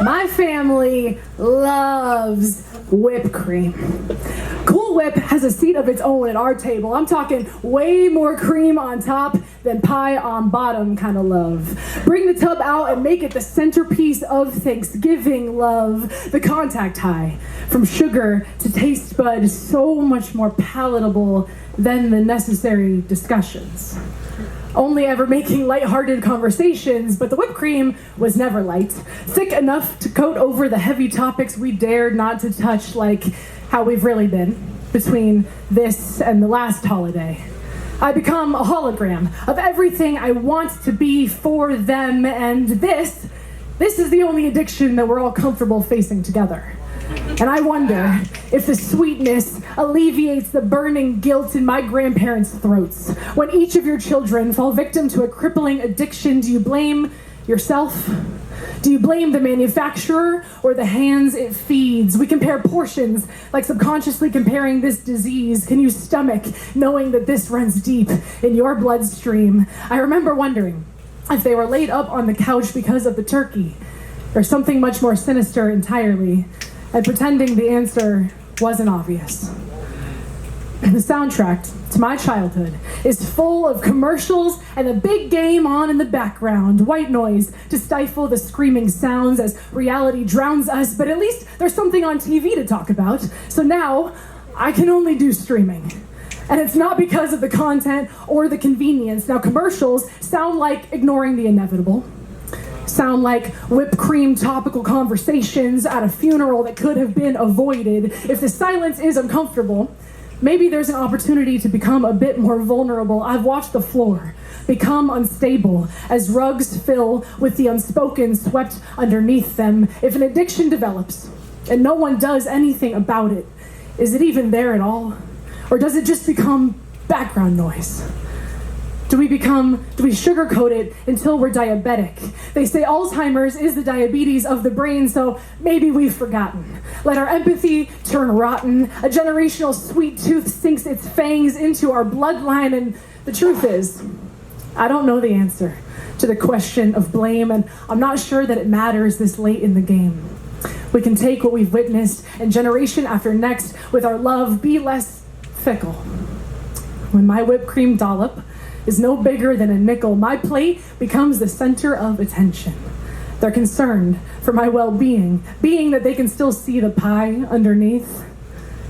My family loves whipped cream. Cool Whip has a seat of its own at our table. I'm talking way more cream on top than pie on bottom kind of love. Bring the tub out and make it the centerpiece of Thanksgiving love. The contact high, from sugar to taste bud, so much more palatable than the necessary discussions. Only ever making lighthearted conversations, but the whipped cream was never light. Thick enough to coat over the heavy topics we dared not to touch, like how we've really been between this and the last holiday. I become a hologram of everything I want to be for them, and this is the only addiction that we're all comfortable facing together. And I wonder if the sweetness alleviates the burning guilt in my grandparents' throats. When each of your children fall victim to a crippling addiction, do you blame yourself? Do you blame the manufacturer or the hands it feeds? We compare portions, like subconsciously comparing this disease. Can you stomach knowing that this runs deep in your bloodstream? I remember wondering if they were laid up on the couch because of the turkey, or something much more sinister entirely, and pretending the answer wasn't obvious. The soundtrack to my childhood is full of commercials and a big game on in the background. White noise to stifle the screaming sounds as reality drowns us, but at least there's something on TV to talk about. So now I can only do streaming. And it's not because of the content or the convenience. Now commercials sound like ignoring the inevitable. Sound like whipped cream topical conversations at a funeral that could have been avoided. If the silence is uncomfortable, maybe there's an opportunity to become a bit more vulnerable. I've watched the floor become unstable as rugs fill with the unspoken swept underneath them. If an addiction develops and no one does anything about it, is it even there at all? Or does it just become background noise? Do we sugarcoat it until we're diabetic? They say Alzheimer's is the diabetes of the brain, so maybe we've forgotten. Let our empathy turn rotten. A generational sweet tooth sinks its fangs into our bloodline, and the truth is, I don't know the answer to the question of blame, and I'm not sure that it matters this late in the game. We can take what we've witnessed, and generation after next, with our love, be less fickle. When my whipped cream dollop is no bigger than a nickel, my plate becomes the center of attention. They're concerned for my well-being, being that they can still see the pie underneath.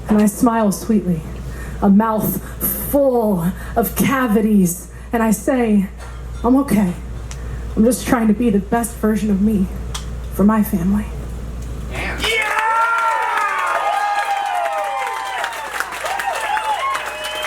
And I smile sweetly, a mouth full of cavities, and I say, I'm okay. I'm just trying to be the best version of me for my family.